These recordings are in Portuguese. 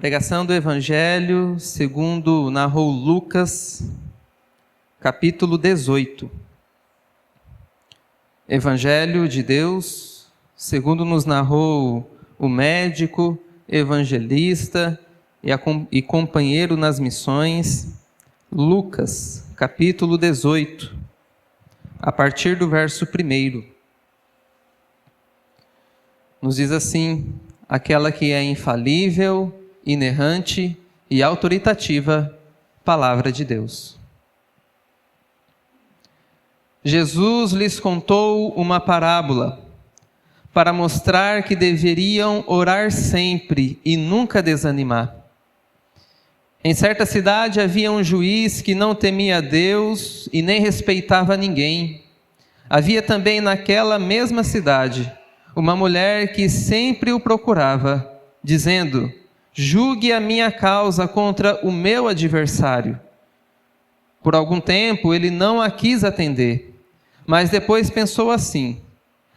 Pregação do Evangelho segundo narrou Lucas, capítulo 18. Evangelho de Deus, segundo nos narrou o médico, evangelista e companheiro nas missões, Lucas, capítulo 18, a partir do verso 1. Nos diz assim: aquela que é infalível, inerrante e autoritativa palavra de Deus. Jesus lhes contou uma parábola para mostrar que deveriam orar sempre e nunca desanimar. Em certa cidade havia um juiz que não temia a Deus e nem respeitava ninguém. Havia também naquela mesma cidade uma mulher que sempre o procurava, dizendo: julgue a minha causa contra o meu adversário. Por algum tempo ele não a quis atender, mas depois pensou assim: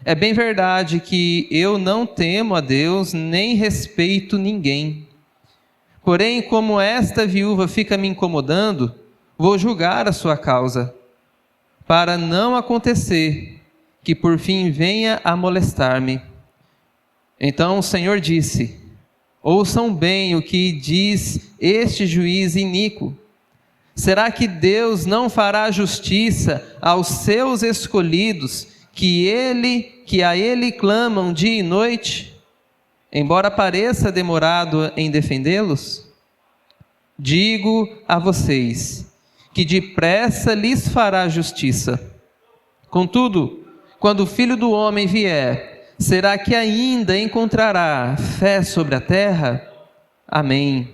é bem verdade que eu não temo a Deus nem respeito ninguém. Porém, como esta viúva fica me incomodando, vou julgar a sua causa, para não acontecer que por fim venha a molestar-me. Então o Senhor disse: ouçam bem o que diz este juiz iníquo. Será que Deus não fará justiça aos seus escolhidos, que a Ele clamam dia e noite, embora pareça demorado em defendê-los? Digo a vocês que depressa lhes fará justiça. Contudo, quando o Filho do Homem vier, será que ainda encontrará fé sobre a terra? Amém.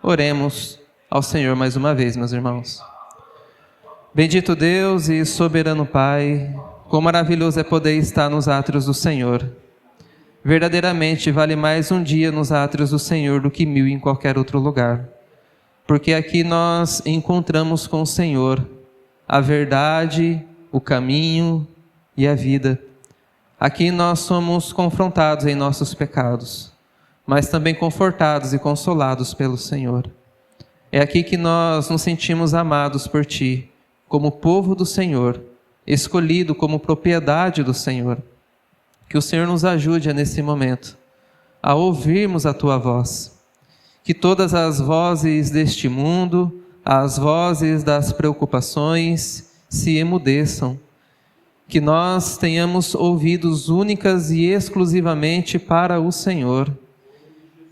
Oremos ao Senhor mais uma vez, meus irmãos. Bendito Deus e soberano Pai, quão maravilhoso é poder estar nos átrios do Senhor. Verdadeiramente vale mais um dia nos átrios do Senhor do que 1000 em qualquer outro lugar. Porque aqui nós encontramos com o Senhor a verdade, o caminho e a vida. Aqui nós somos confrontados em nossos pecados, mas também confortados e consolados pelo Senhor. É aqui que nós nos sentimos amados por Ti, como povo do Senhor, escolhido como propriedade do Senhor. Que o Senhor nos ajude nesse momento a ouvirmos a Tua voz. Que todas as vozes deste mundo, as vozes das preocupações, se emudeçam. Que nós tenhamos ouvidos únicas e exclusivamente para o Senhor.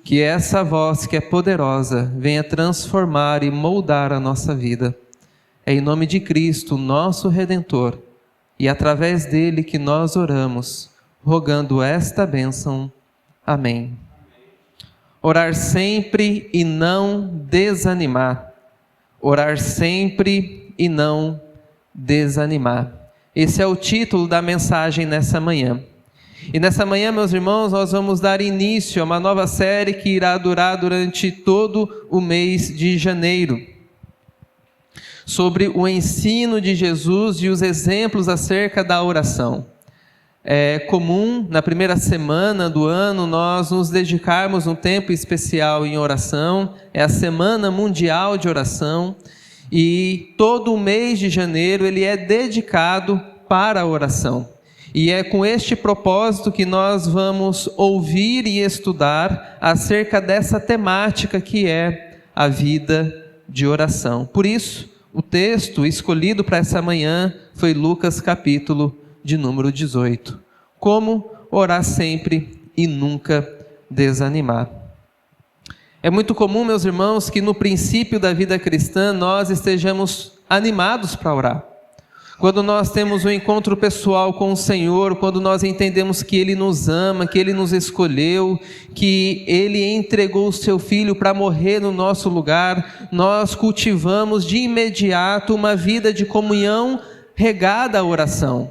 Que essa voz que é poderosa venha transformar e moldar a nossa vida. É em nome de Cristo, nosso Redentor, e através dele que nós oramos, rogando esta bênção. Amém. Orar sempre e não desanimar. Orar sempre e não desanimar. Esse é o título da mensagem nessa manhã. E nessa manhã, meus irmãos, nós vamos dar início a uma nova série que irá durar durante todo o mês de janeiro, sobre o ensino de Jesus e os exemplos acerca da oração. É comum, na primeira semana do ano, nós nos dedicarmos um tempo especial em oração. É a Semana Mundial de Oração. E todo o mês de janeiro ele é dedicado para a oração. E é com este propósito que nós vamos ouvir e estudar acerca dessa temática que é a vida de oração. Por isso, o texto escolhido para essa manhã foi Lucas capítulo de número 18. Como orar sempre e nunca desanimar. É muito comum, meus irmãos, que no princípio da vida cristã nós estejamos animados para orar. Quando nós temos um encontro pessoal com o Senhor, quando nós entendemos que Ele nos ama, que Ele nos escolheu, que Ele entregou o Seu Filho para morrer no nosso lugar, nós cultivamos de imediato uma vida de comunhão regada à oração.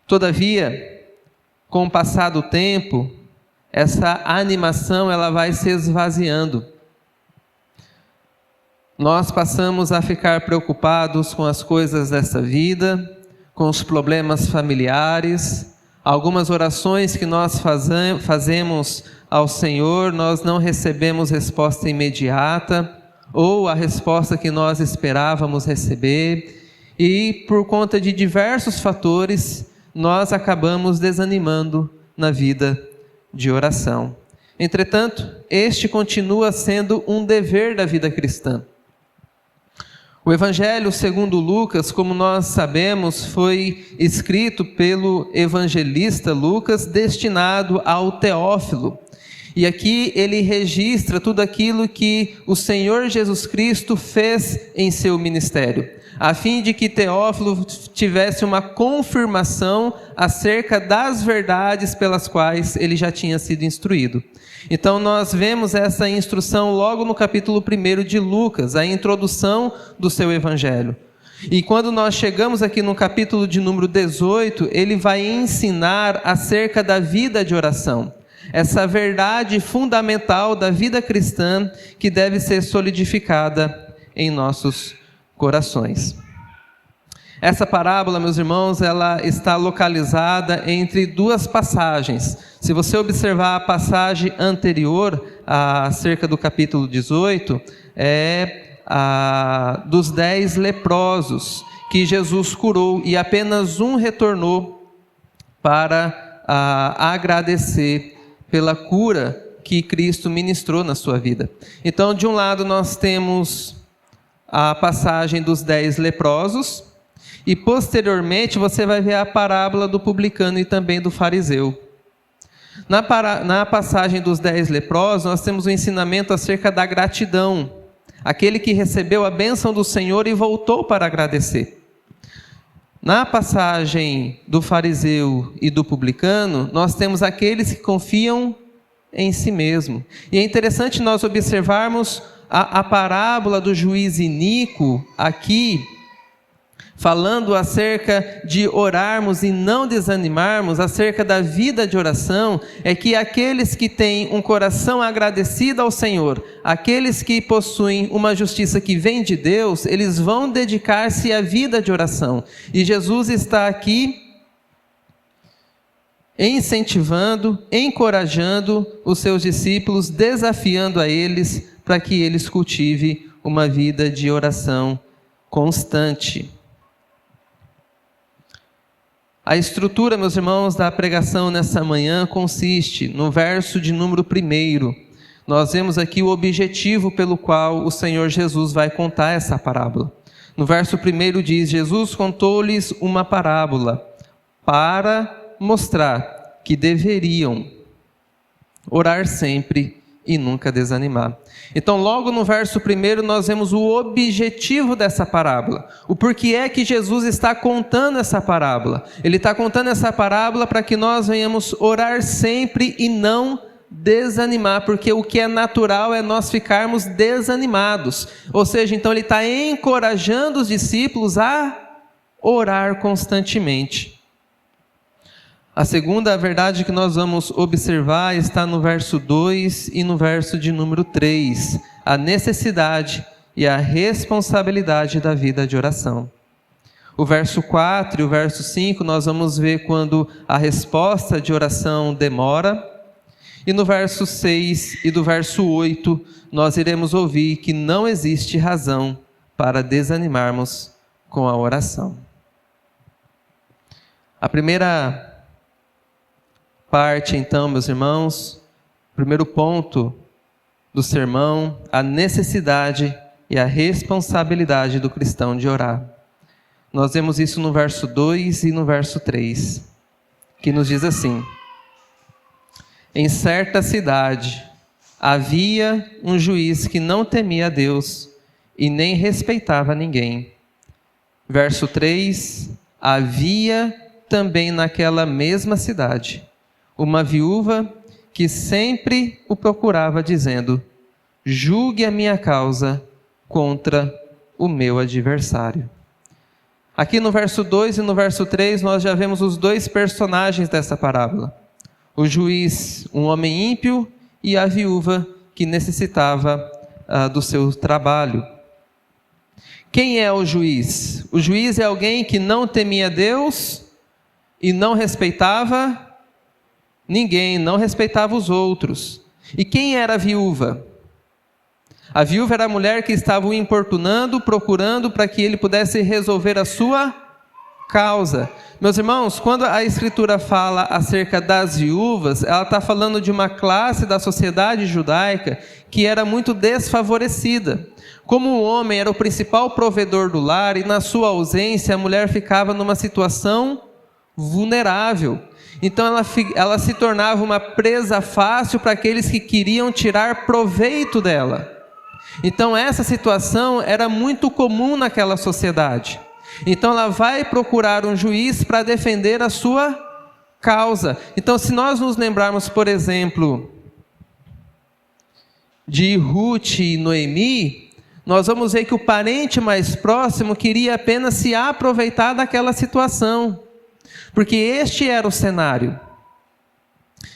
Todavia, com o passar do tempo, essa animação ela vai se esvaziando. Nós passamos a ficar preocupados com as coisas dessa vida, com os problemas familiares, Algumas orações que nós fazemos ao Senhor, nós não recebemos resposta imediata, ou a resposta que nós esperávamos receber, e por conta de diversos fatores, nós acabamos desanimando na vida de oração. Entretanto, este continua sendo um dever da vida cristã. O Evangelho segundo Lucas, como nós sabemos, foi escrito pelo evangelista Lucas, destinado ao Teófilo. E aqui ele registra tudo aquilo que o Senhor Jesus Cristo fez em seu ministério, a fim de que Teófilo tivesse uma confirmação acerca das verdades pelas quais ele já tinha sido instruído. Então nós vemos essa instrução logo no capítulo 1 de Lucas, a introdução do seu evangelho. E quando nós chegamos aqui no capítulo de número 18, ele vai ensinar acerca da vida de oração. Essa verdade fundamental da vida cristã que deve ser solidificada em nossos corações. Essa parábola, meus irmãos, ela está localizada entre duas passagens. Se você observar a passagem anterior, acerca do capítulo 18, é a dos 10 leprosos que Jesus curou e apenas um retornou para agradecer pela cura que Cristo ministrou na sua vida. Então, de um lado nós temos a passagem dos 10 leprosos, e posteriormente você vai ver a parábola do publicano e também do fariseu. Na passagem dos 10 leprosos, nós temos um ensinamento acerca da gratidão. Aquele que recebeu a bênção do Senhor e voltou para agradecer. Na passagem do fariseu e do publicano, nós temos aqueles que confiam em si mesmo. E é interessante nós observarmos a parábola do juiz iníquo aqui, falando acerca de orarmos e não desanimarmos, acerca da vida de oração, é que aqueles que têm um coração agradecido ao Senhor, aqueles que possuem uma justiça que vem de Deus, eles vão dedicar-se à vida de oração. E Jesus está aqui incentivando, encorajando os seus discípulos, desafiando a eles para que eles cultivem uma vida de oração constante. A estrutura, meus irmãos, da pregação nessa manhã consiste no verso de número 1. Nós vemos aqui o objetivo pelo qual o Senhor Jesus vai contar essa parábola. No verso 1 diz: Jesus contou-lhes uma parábola para mostrar que deveriam orar sempre e nunca desanimar. Então, logo no verso 1, nós vemos o objetivo dessa parábola. O porquê é que Jesus está contando essa parábola. Ele está contando essa parábola para que nós venhamos orar sempre e não desanimar, porque o que é natural é nós ficarmos desanimados. Ou seja, então ele está encorajando os discípulos a orar constantemente. A segunda verdade que nós vamos observar está no verso 2 e no verso de número 3, a necessidade e a responsabilidade da vida de oração. O verso 4 e o verso 5 nós vamos ver quando a resposta de oração demora, e no verso 6 e do verso 8 nós iremos ouvir que não existe razão para desanimarmos com a oração. A primeira parte, então, meus irmãos, primeiro ponto do sermão, a necessidade e a responsabilidade do cristão de orar. Nós vemos isso no verso 2 e no verso 3, que nos diz assim: em certa cidade havia um juiz que não temia a Deus e nem respeitava ninguém. Verso 3, havia também naquela mesma cidade uma viúva que sempre o procurava, dizendo: julgue a minha causa contra o meu adversário. Aqui no verso 2 e no verso 3 nós já vemos os dois personagens dessa parábola. O juiz, um homem ímpio, e a viúva que necessitava do seu trabalho. Quem é o juiz? O juiz é alguém que não temia Deus e não respeitava ninguém, não respeitava os outros. E quem era a viúva? A viúva era a mulher que estava o importunando, procurando para que ele pudesse resolver a sua causa. Meus irmãos, quando a Escritura fala acerca das viúvas, ela está falando de uma classe da sociedade judaica que era muito desfavorecida. Como o homem era o principal provedor do lar e na sua ausência a mulher ficava numa situação vulnerável. Então ela se tornava uma presa fácil para aqueles que queriam tirar proveito dela. Então essa situação era muito comum naquela sociedade. Então ela vai procurar um juiz para defender a sua causa. Então se nós nos lembrarmos, por exemplo, de Ruth e Noemi, nós vamos ver que o parente mais próximo queria apenas se aproveitar daquela situação, porque este era o cenário.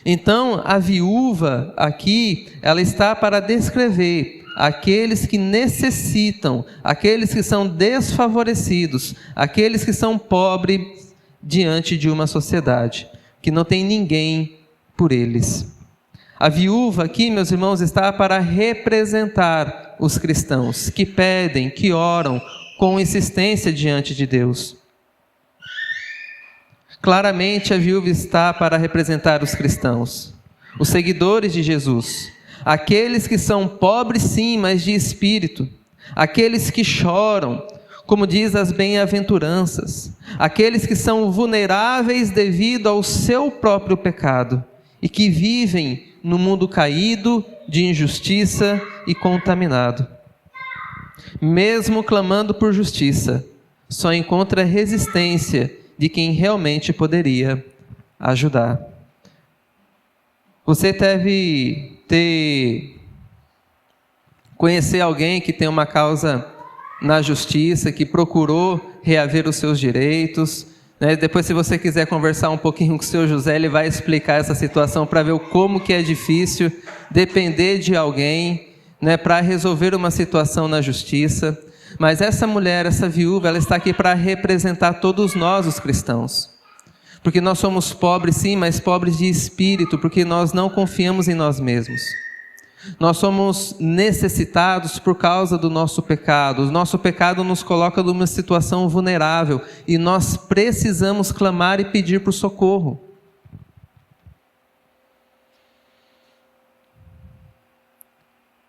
Então a viúva aqui, ela está para descrever aqueles que necessitam, aqueles que são desfavorecidos, aqueles que são pobres diante de uma sociedade, que não tem ninguém por eles. A viúva aqui, meus irmãos, está para representar os cristãos que pedem, que oram com insistência diante de Deus. Claramente a viúva está para representar os cristãos, os seguidores de Jesus, aqueles que são pobres sim, mas de espírito, aqueles que choram, como diz as bem-aventuranças, aqueles que são vulneráveis devido ao seu próprio pecado e que vivem no mundo caído, de injustiça e contaminado. Mesmo clamando por justiça, só encontra resistência de quem realmente poderia ajudar. Você deve conhecer alguém que tem uma causa na justiça, que procurou reaver os seus direitos, né? Depois, se você quiser conversar um pouquinho com o seu José, ele vai explicar essa situação para ver como que é difícil depender de alguém, né, para resolver uma situação na justiça. Mas essa mulher, essa viúva, ela está aqui para representar todos nós, os cristãos. Porque nós somos pobres sim, mas pobres de espírito, porque nós não confiamos em nós mesmos. Nós somos necessitados por causa do nosso pecado. O nosso pecado nos coloca numa situação vulnerável e nós precisamos clamar e pedir por socorro.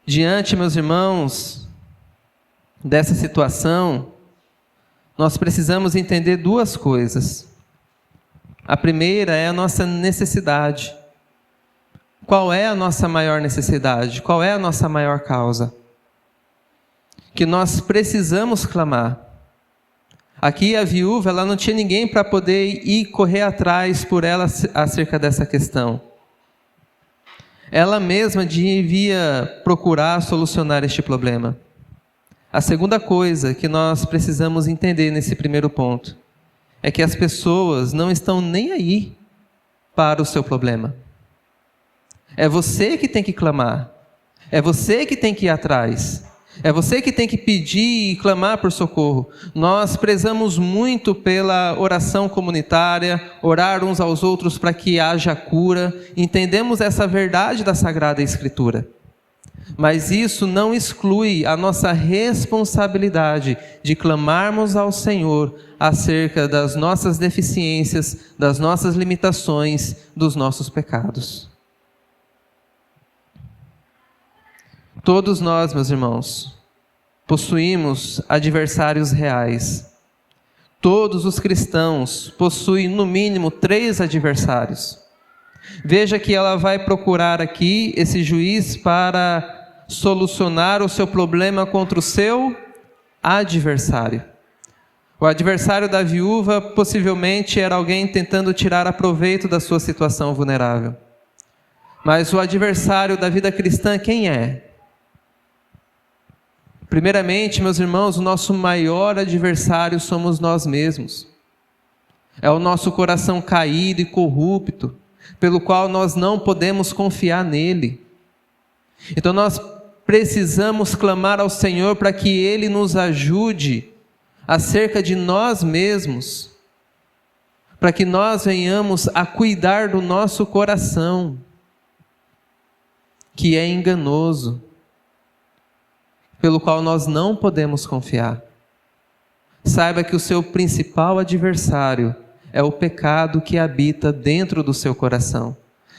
Diante, meus irmãos, dessa situação, nós precisamos entender duas coisas. A primeira é a nossa necessidade. Qual é a nossa maior necessidade? Qual é a nossa maior causa? Que nós precisamos clamar. Aqui a viúva, ela não tinha ninguém para poder ir correr atrás por ela acerca dessa questão. Ela mesma devia procurar solucionar este problema. A segunda coisa que nós precisamos entender nesse primeiro ponto é que as pessoas não estão nem aí para o seu problema. É você que tem que clamar. É você que tem que ir atrás. É você que tem que pedir e clamar por socorro. Nós prezamos muito pela oração comunitária, orar uns aos outros para que haja cura. Entendemos essa verdade da Sagrada Escritura. Mas isso não exclui a nossa responsabilidade de clamarmos ao Senhor acerca das nossas deficiências, das nossas limitações, dos nossos pecados. Todos nós, meus irmãos, possuímos adversários reais. Todos os cristãos possuem no mínimo 3 adversários. Veja que ela vai procurar aqui esse juiz para solucionar o seu problema contra o seu adversário. O adversário da viúva possivelmente era alguém tentando tirar proveito da sua situação vulnerável. Mas o adversário da vida cristã, quem é? Primeiramente, meus irmãos, o nosso maior adversário somos nós mesmos. É o nosso coração caído e corrupto, pelo qual nós não podemos confiar nele. Então nós precisamos clamar ao Senhor para que Ele nos ajude acerca de nós mesmos. para que nós venhamos a cuidar do nosso coração, que é enganoso, pelo qual nós não podemos confiar. Saiba que o seu principal adversário é o pecado que habita dentro do seu coração,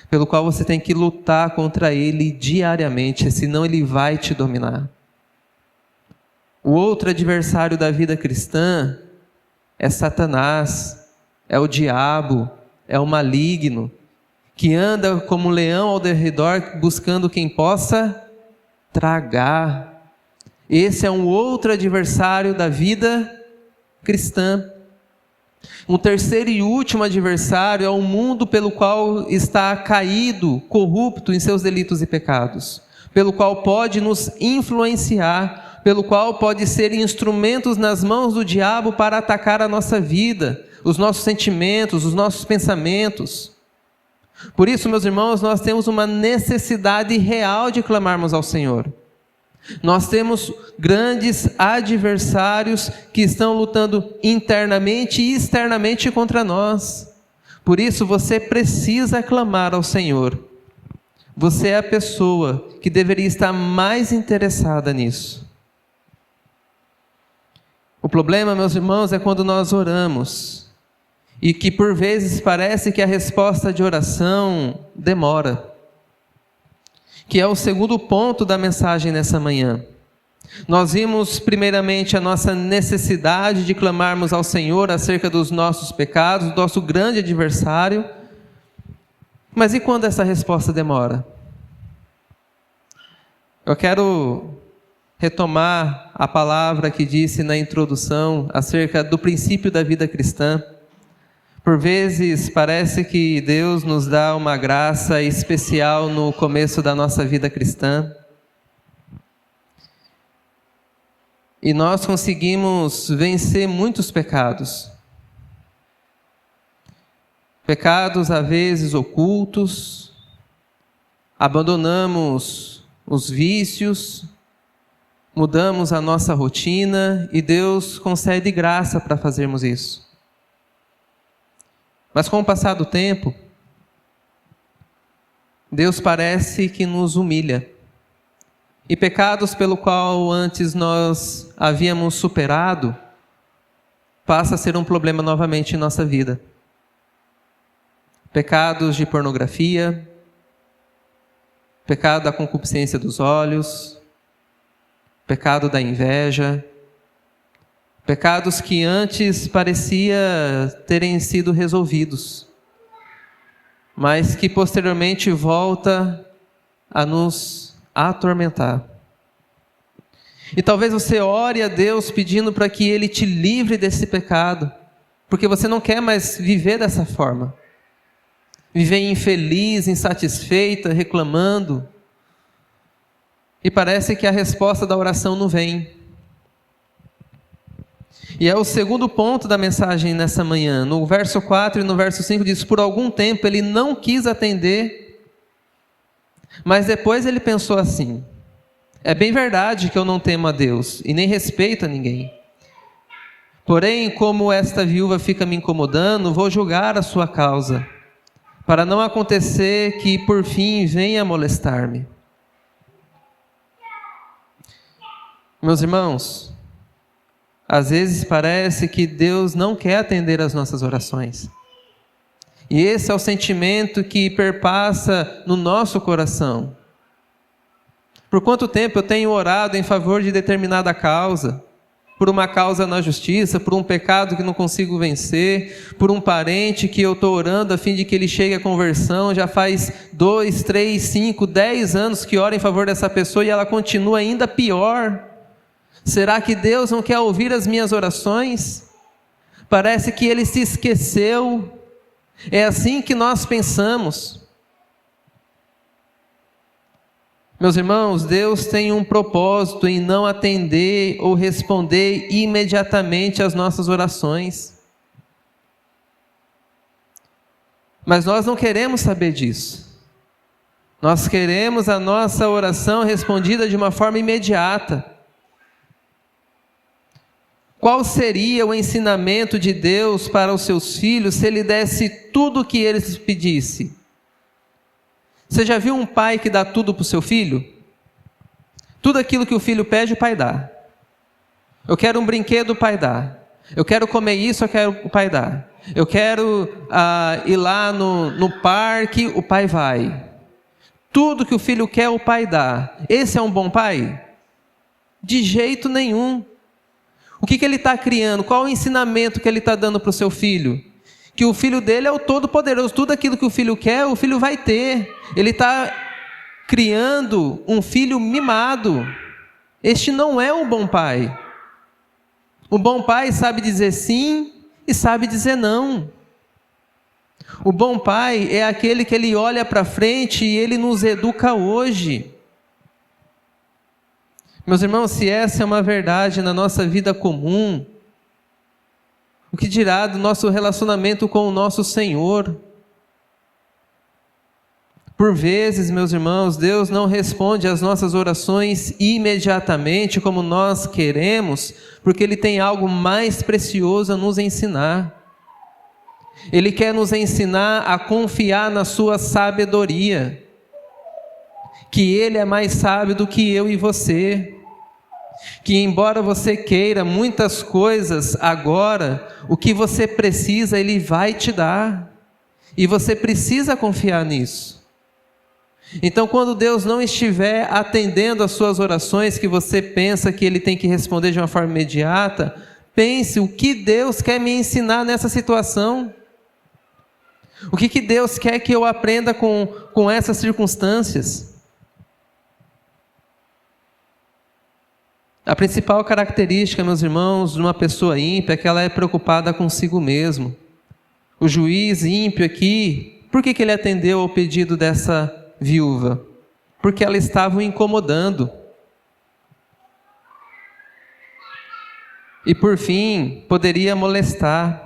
pelo qual você tem que lutar contra ele diariamente, senão ele vai te dominar. O outro adversário da vida cristã é Satanás, é o diabo, é o maligno, que anda como um leão ao derredor buscando quem possa tragar. Esse é um outro adversário da vida cristã. Um terceiro e último adversário é o mundo pelo qual está caído, corrupto em seus delitos e pecados, pelo qual pode nos influenciar, pelo qual pode ser instrumentos nas mãos do diabo para atacar a nossa vida, os nossos sentimentos, os nossos pensamentos. Por isso, meus irmãos, nós temos uma necessidade real de clamarmos ao Senhor. Nós temos grandes adversários que estão lutando internamente e externamente contra nós. Por isso, você precisa clamar ao Senhor. Você é a pessoa que deveria estar mais interessada nisso. O problema, meus irmãos, é quando nós oramos e que por vezes parece que a resposta de oração demora, que é o segundo ponto da mensagem nessa manhã. Nós vimos primeiramente a nossa necessidade de clamarmos ao Senhor acerca dos nossos pecados, do nosso grande adversário. Mas e quando essa resposta demora? Eu quero retomar a palavra que disse na introdução acerca do princípio da vida cristã. Por vezes parece que Deus nos dá uma graça especial no começo da nossa vida cristã. E nós conseguimos vencer muitos pecados. Pecados às vezes ocultos. Abandonamos os vícios. Mudamos a nossa rotina e Deus concede graça para fazermos isso. Mas com o passar do tempo, Deus parece que nos humilha. E pecados pelo qual antes nós havíamos superado, passa a ser um problema novamente em nossa vida. Pecados de pornografia, pecado da concupiscência dos olhos, pecado da inveja, pecados que antes parecia terem sido resolvidos, mas que posteriormente volta a nos atormentar. E talvez você ore a Deus pedindo para que Ele te livre desse pecado, porque você não quer mais viver dessa forma. Viver infeliz, insatisfeita, reclamando. E parece que a resposta da oração não vem. E é o segundo ponto da mensagem nessa manhã. No verso 4 e no verso 5 diz: por algum tempo ele não quis atender, mas depois ele pensou assim: é bem verdade que eu não temo a Deus e nem respeito a ninguém. Porém, como esta viúva fica me incomodando, vou julgar a sua causa, para não acontecer que por fim venha molestar-me. Meus irmãos, às vezes parece que Deus não quer atender às nossas orações. E esse é o sentimento que perpassa no nosso coração. Por quanto tempo eu tenho orado em favor de determinada causa? Por uma causa na justiça, por um pecado que não consigo vencer, por um parente que eu estou orando a fim de que ele chegue à conversão. Já faz 2, 3, 5, 10 anos que oro em favor dessa pessoa e ela continua ainda pior. Será que Deus não quer ouvir as minhas orações? Parece que Ele se esqueceu. É assim que nós pensamos. Meus irmãos, Deus tem um propósito em não atender ou responder imediatamente às nossas orações. Mas nós não queremos saber disso. Nós queremos a nossa oração respondida de uma forma imediata. Qual seria o ensinamento de Deus para os seus filhos se Ele desse tudo o que eles pedissem? Você já viu um pai que dá tudo para o seu filho? Tudo aquilo que o filho pede, o pai dá. Eu quero um brinquedo, o pai dá. Eu quero comer isso, o pai dá. Eu quero ir lá no parque, o pai vai. Tudo que o filho quer, o pai dá. Esse é um bom pai? De jeito nenhum. O que ele está criando? Qual o ensinamento que ele está dando para o seu filho? Que o filho dele é o todo-poderoso. Tudo aquilo que o filho quer, o filho vai ter. Ele está criando um filho mimado. Este não é um bom pai. O bom pai sabe dizer sim e sabe dizer não. O bom pai é aquele que ele olha para frente e ele nos educa hoje. Meus irmãos, se essa é uma verdade na nossa vida comum, o que dirá do nosso relacionamento com o nosso Senhor? Por vezes, meus irmãos, Deus não responde às nossas orações imediatamente como nós queremos, porque Ele tem algo mais precioso a nos ensinar. Ele quer nos ensinar a confiar na sua sabedoria, que Ele é mais sábio do que eu e você, que embora você queira muitas coisas agora, o que você precisa Ele vai te dar, e você precisa confiar nisso. Então, quando Deus não estiver atendendo às suas orações, que você pensa que Ele tem que responder de uma forma imediata, pense o que Deus quer me ensinar nessa situação. O que Deus quer que eu aprenda com essas circunstâncias? A principal característica, meus irmãos, de uma pessoa ímpia é que ela é preocupada consigo mesmo. O juiz ímpio aqui, por que ele atendeu ao pedido dessa viúva? Porque ela estava o incomodando. E por fim, poderia molestar.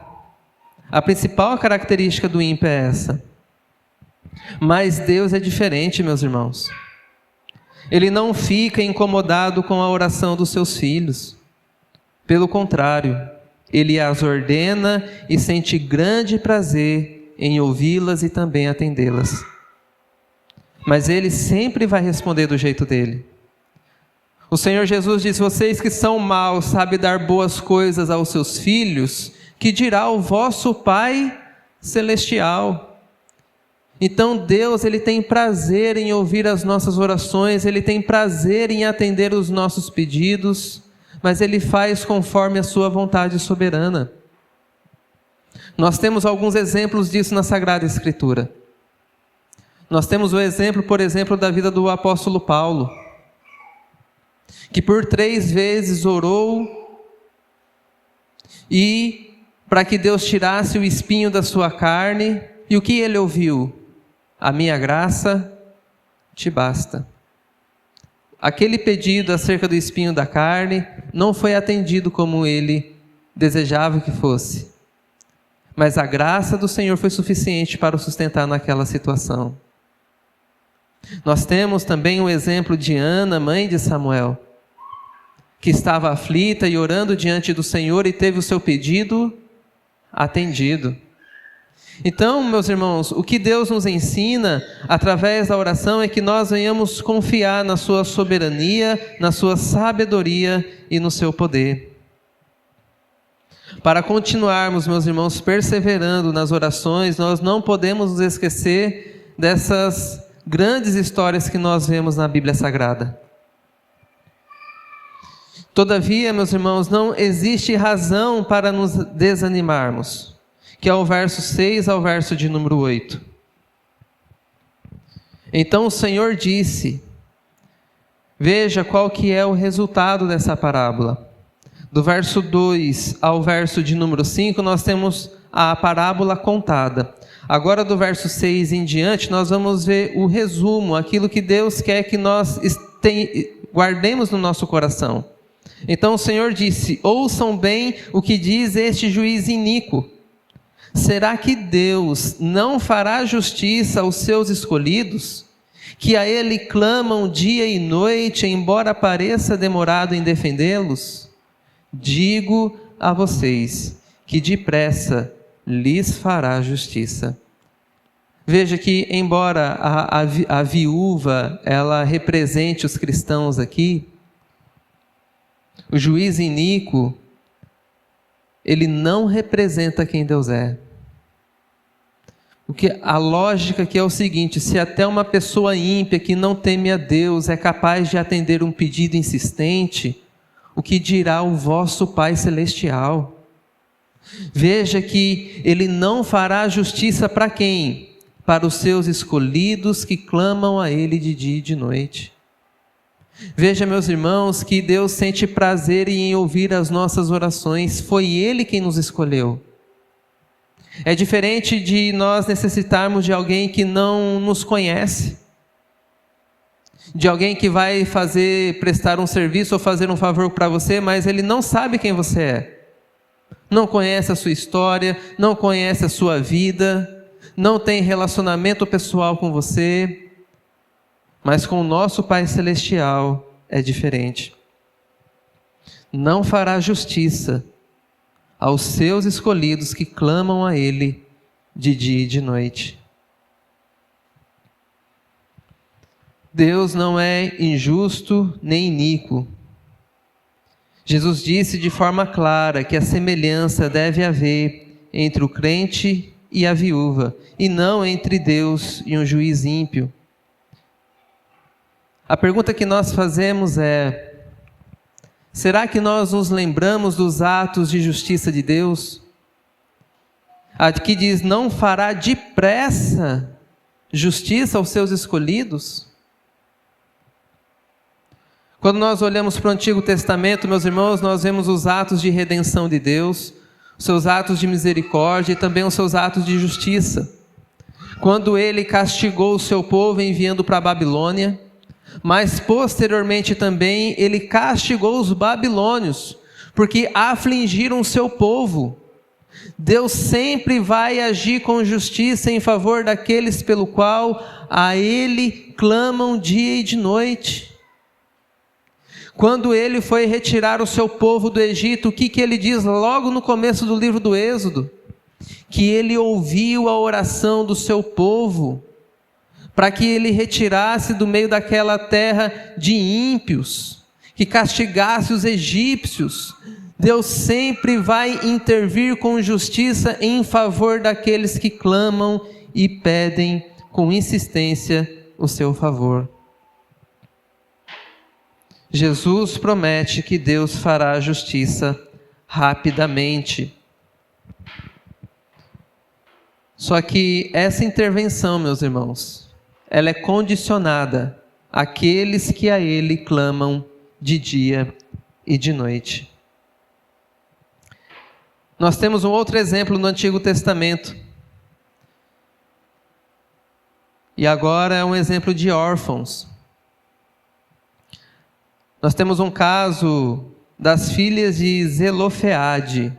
A principal característica do ímpio é essa. Mas Deus é diferente, meus irmãos. Ele não fica incomodado com a oração dos seus filhos. Pelo contrário, Ele as ordena e sente grande prazer em ouvi-las e também atendê-las. Mas Ele sempre vai responder do jeito dele. O Senhor Jesus diz: vocês que são maus, sabem dar boas coisas aos seus filhos, que dirá o vosso Pai Celestial. Então Deus, Ele tem prazer em ouvir as nossas orações, Ele tem prazer em atender os nossos pedidos, mas Ele faz conforme a sua vontade soberana. Nós temos alguns exemplos disso na Sagrada Escritura. Nós temos o exemplo, por exemplo, da vida do apóstolo Paulo, que por 3 vezes orou e para que Deus tirasse o espinho da sua carne, e o que ele ouviu? A minha graça te basta. Aquele pedido acerca do espinho da carne não foi atendido como ele desejava que fosse, mas a graça do Senhor foi suficiente para o sustentar naquela situação. Nós temos também o exemplo de Ana, mãe de Samuel, que estava aflita e orando diante do Senhor e teve o seu pedido atendido. Então, meus irmãos, o que Deus nos ensina através da oração é que nós venhamos confiar na sua soberania, na sua sabedoria e no seu poder. Para continuarmos, meus irmãos, perseverando nas orações, nós não podemos nos esquecer dessas grandes histórias que nós vemos na Bíblia Sagrada. Todavia, meus irmãos, não existe razão para nos desanimarmos, que é o verso 6 ao verso de número 8. Então o Senhor disse, veja qual que é o resultado dessa parábola. Do verso 2 ao verso de número 5, nós temos a parábola contada. Agora do verso 6 em diante, nós vamos ver o resumo, aquilo que Deus quer que nós guardemos no nosso coração. Então o Senhor disse, ouçam bem o que diz este juiz iníquo. Será que Deus não fará justiça aos seus escolhidos, que a Ele clamam dia e noite, embora pareça demorado em defendê-los? Digo a vocês que depressa lhes fará justiça. Veja que, embora a viúva ela represente os cristãos aqui, o juiz iníquo, ele não representa quem Deus é. A lógica aqui é o seguinte: se até uma pessoa ímpia que não teme a Deus é capaz de atender um pedido insistente, o que dirá o vosso Pai Celestial? Veja que Ele não fará justiça para quem? Para os seus escolhidos que clamam a Ele de dia e de noite. Veja, meus irmãos, que Deus sente prazer em ouvir as nossas orações. Foi Ele quem nos escolheu. É diferente de nós necessitarmos de alguém que não nos conhece, de alguém que vai prestar um serviço ou fazer um favor para você, mas ele não sabe quem você é, não conhece a sua história, não conhece a sua vida, não tem relacionamento pessoal com você. Mas com o nosso Pai Celestial é diferente. Não fará justiça aos seus escolhidos que clamam a Ele de dia e de noite. Deus não é injusto nem iníquo. Jesus disse de forma clara que a semelhança deve haver entre o crente e a viúva, e não entre Deus e um juiz ímpio. A pergunta que nós fazemos é: será que nós nos lembramos dos atos de justiça de Deus? Aqui diz: não fará depressa justiça aos seus escolhidos? Quando nós olhamos para o Antigo Testamento, meus irmãos, nós vemos os atos de redenção de Deus, os seus atos de misericórdia e também os seus atos de justiça. Quando Ele castigou o seu povo enviando para a Babilônia, mas posteriormente também Ele castigou os babilônios, porque afligiram o seu povo. Deus sempre vai agir com justiça em favor daqueles pelo qual a Ele clamam dia e de noite. Quando Ele foi retirar o seu povo do Egito, o que Ele diz logo no começo do livro do Êxodo? Que Ele ouviu a oração do seu povo, para que Ele retirasse do meio daquela terra de ímpios, que castigasse os egípcios. Deus sempre vai intervir com justiça em favor daqueles que clamam e pedem com insistência o seu favor. Jesus promete que Deus fará justiça rapidamente. Só que essa intervenção, meus irmãos, ela é condicionada àqueles que a Ele clamam de dia e de noite. Nós temos um outro exemplo no Antigo Testamento. E agora é um exemplo de órfãos. Nós temos um caso das filhas de Zelofeade.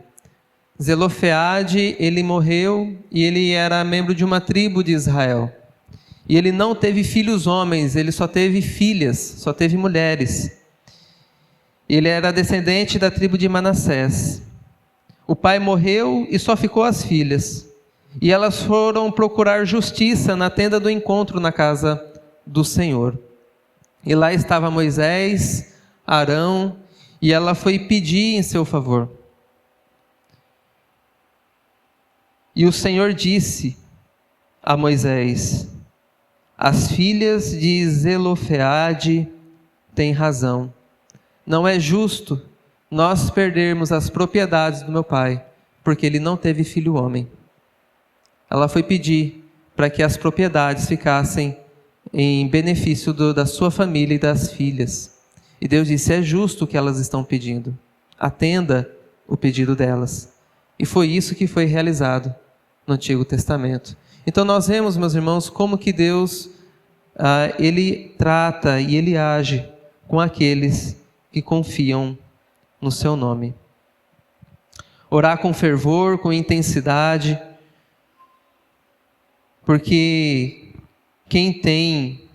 Zelofeade, ele morreu e ele era membro de uma tribo de Israel. E ele não teve filhos homens, ele só teve filhas, só teve mulheres. Ele era descendente da tribo de Manassés. O pai morreu e só ficou as filhas. E elas foram procurar justiça na tenda do encontro na casa do Senhor. E lá estava Moisés, Arão, e ela foi pedir em seu favor. E o Senhor disse a Moisés: as filhas de Zelofeade têm razão. Não é justo nós perdermos as propriedades do meu pai, porque ele não teve filho homem. Ela foi pedir para que as propriedades ficassem em benefício da sua família e das filhas. E Deus disse: é justo o que elas estão pedindo. Atenda o pedido delas. E foi isso que foi realizado no Antigo Testamento. Então nós vemos, meus irmãos, como que Deus Ele trata e Ele age com aqueles que confiam no seu nome. Orar com fervor, com intensidade, porque quem tem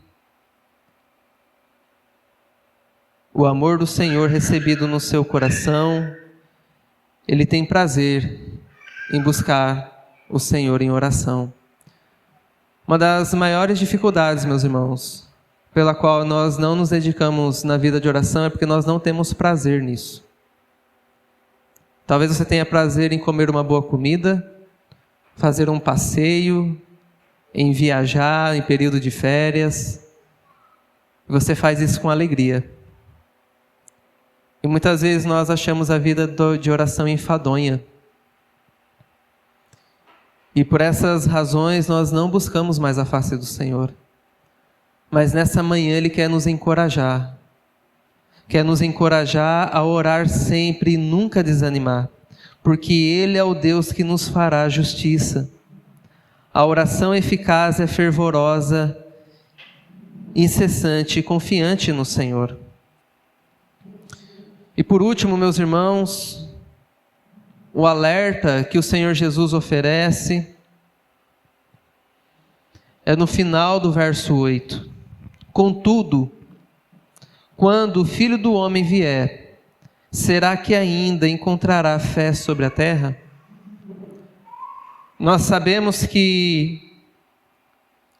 o amor do Senhor recebido no seu coração, ele tem prazer em buscar o Senhor em oração. Uma das maiores dificuldades, meus irmãos, pela qual nós não nos dedicamos na vida de oração é porque nós não temos prazer nisso. Talvez você tenha prazer em comer uma boa comida, fazer um passeio, em viajar em período de férias. Você faz isso com alegria. E muitas vezes nós achamos a vida de oração enfadonha. E por essas razões nós não buscamos mais a face do Senhor. Mas nessa manhã Ele quer nos encorajar. Quer nos encorajar a orar sempre e nunca desanimar. Porque Ele é o Deus que nos fará justiça. A oração eficaz é fervorosa, incessante e confiante no Senhor. E por último, meus irmãos, o alerta que o Senhor Jesus oferece é no final do verso 8. Contudo, quando o Filho do Homem vier, será que ainda encontrará fé sobre a terra? Nós sabemos que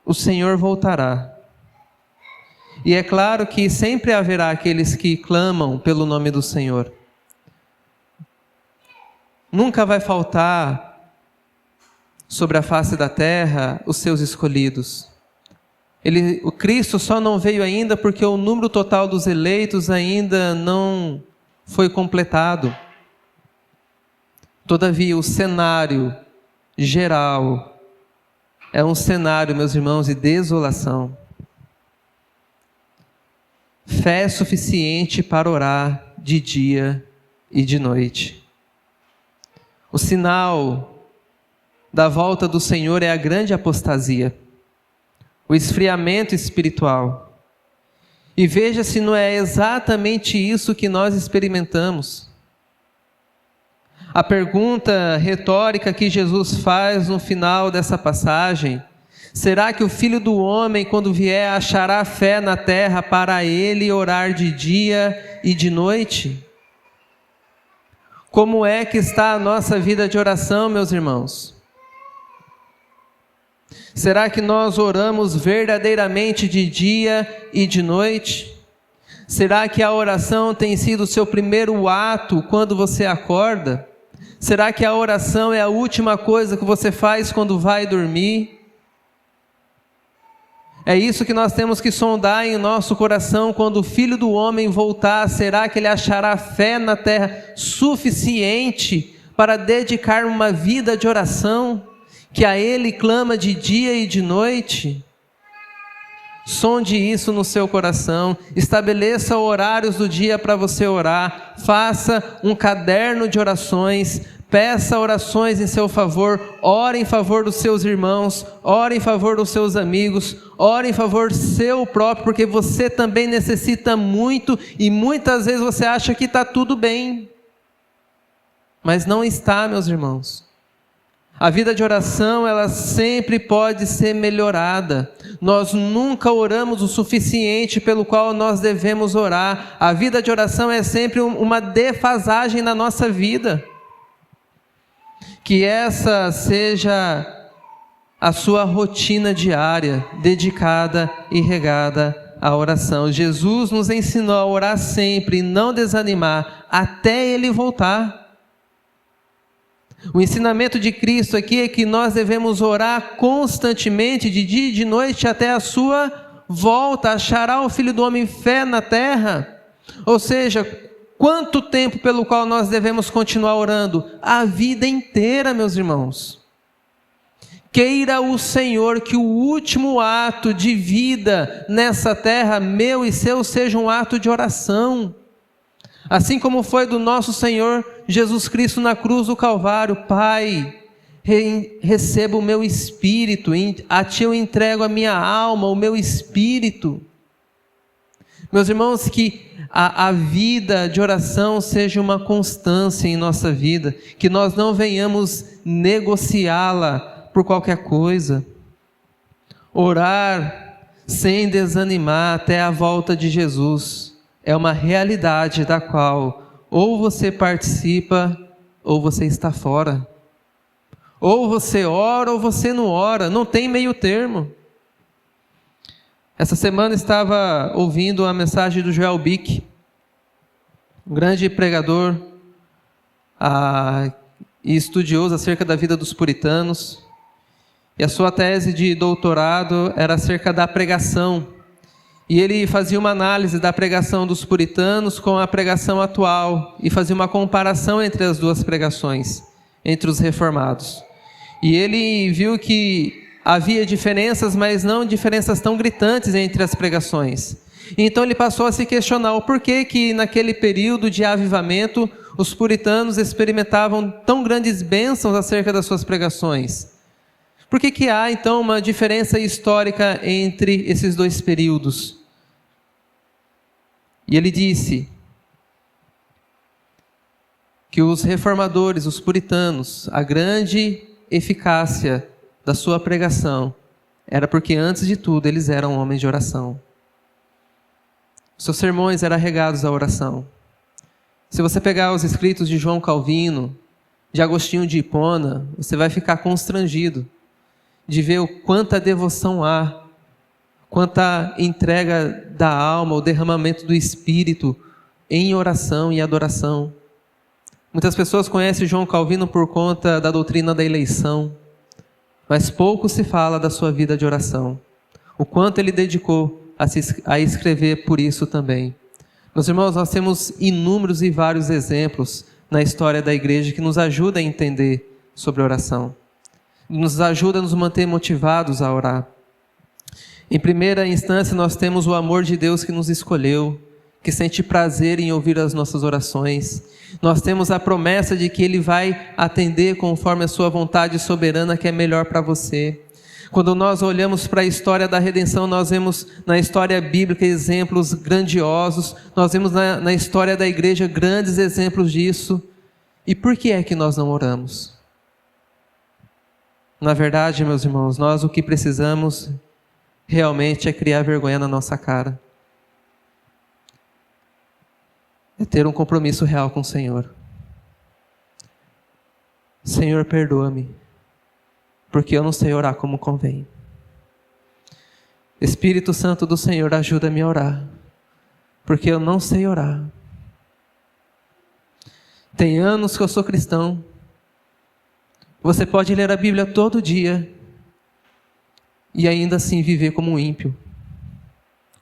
o Senhor voltará. E é claro que sempre haverá aqueles que clamam pelo nome do Senhor. Nunca vai faltar sobre a face da terra os seus escolhidos. O Cristo só não veio ainda porque o número total dos eleitos ainda não foi completado. Todavia, o cenário geral é um cenário, meus irmãos, de desolação. Fé suficiente para orar de dia e de noite. O sinal da volta do Senhor é a grande apostasia, o esfriamento espiritual. E veja se não é exatamente isso que nós experimentamos. A pergunta retórica que Jesus faz no final dessa passagem: será que o Filho do Homem, quando vier, achará fé na terra para ele orar de dia e de noite? Como é que está a nossa vida de oração, meus irmãos? Será que nós oramos verdadeiramente de dia e de noite? Será que a oração tem sido o seu primeiro ato quando você acorda? Será que a oração é a última coisa que você faz quando vai dormir? É isso que nós temos que sondar em nosso coração quando o Filho do Homem voltar. Será que Ele achará fé na terra suficiente para dedicar uma vida de oração, que a Ele clama de dia e de noite? Sonde isso no seu coração, estabeleça horários do dia para você orar, faça um caderno de orações, peça orações em seu favor, ore em favor dos seus irmãos, ore em favor dos seus amigos, ore em favor seu próprio, porque você também necessita muito e muitas vezes você acha que está tudo bem, mas não está, meus irmãos. A vida de oração, ela sempre pode ser melhorada. Nós nunca oramos o suficiente pelo qual nós devemos orar. A vida de oração é sempre uma defasagem na nossa vida. Que essa seja a sua rotina diária, dedicada e regada à oração. Jesus nos ensinou a orar sempre e não desanimar até Ele voltar. O ensinamento de Cristo aqui é que nós devemos orar constantemente, de dia e de noite, até a sua volta. Achará o Filho do Homem fé na terra? Ou seja, quanto tempo pelo qual nós devemos continuar orando? A vida inteira, meus irmãos. Queira o Senhor que o último ato de vida nessa terra, meu e seu, seja um ato de oração. Assim como foi do nosso Senhor Jesus Cristo na cruz do Calvário. Pai, receba o meu espírito, a Ti eu entrego a minha alma, o meu espírito. Meus irmãos, que a vida de oração seja uma constância em nossa vida, que nós não venhamos negociá-la por qualquer coisa. Orar sem desanimar até a volta de Jesus é uma realidade da qual ou você participa ou você está fora. Ou você ora ou você não ora, não tem meio termo. Essa semana estava ouvindo a mensagem do Joel Bick, um grande pregador e estudioso acerca da vida dos puritanos. E a sua tese de doutorado era acerca da pregação. E ele fazia uma análise da pregação dos puritanos com a pregação atual e fazia uma comparação entre as duas pregações, entre os reformados. E ele viu que havia diferenças, mas não diferenças tão gritantes entre as pregações. Então ele passou a se questionar o porquê que naquele período de avivamento os puritanos experimentavam tão grandes bênçãos acerca das suas pregações. Por que há então uma diferença histórica entre esses dois períodos? E ele disse que os reformadores, os puritanos, a grande eficácia da sua pregação era porque, antes de tudo, eles eram homens de oração. Seus sermões eram regados à oração. Se você pegar os escritos de João Calvino, de Agostinho de Hipona, você vai ficar constrangido de ver o quanta devoção há, quanta entrega da alma, o derramamento do Espírito em oração e adoração. Muitas pessoas conhecem João Calvino por conta da doutrina da eleição, mas pouco se fala da sua vida de oração, o quanto ele dedicou a escrever por isso também. Meus irmãos, nós temos inúmeros e vários exemplos na história da igreja que nos ajudam a entender sobre oração, nos ajuda a nos manter motivados a orar. Em primeira instância, nós temos o amor de Deus que nos escolheu, que sente prazer em ouvir as nossas orações. Nós temos a promessa de que Ele vai atender conforme a sua vontade soberana, que é melhor para você. Quando nós olhamos para a história da redenção, nós vemos na história bíblica exemplos grandiosos, nós vemos na história da igreja grandes exemplos disso. E por que é que nós não oramos? Na verdade, meus irmãos, nós o que precisamos realmente é criar vergonha na nossa cara. É ter um compromisso real com o Senhor. Senhor, perdoa-me, porque eu não sei orar como convém. Espírito Santo do Senhor, ajuda-me a orar, porque eu não sei orar. Tem anos que eu sou cristão. Você pode ler a Bíblia todo dia e ainda assim viver como um ímpio,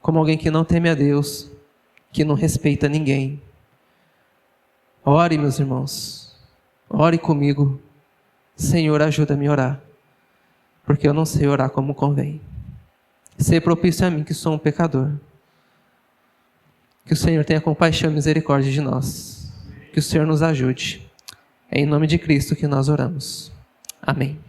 como alguém que não teme a Deus, que não respeita ninguém. Ore, meus irmãos, ore comigo. Senhor, ajuda-me a orar, porque eu não sei orar como convém. Ser propício a mim, que sou um pecador. Que o Senhor tenha compaixão e misericórdia de nós. Que o Senhor nos ajude. É em nome de Cristo que nós oramos. Amém.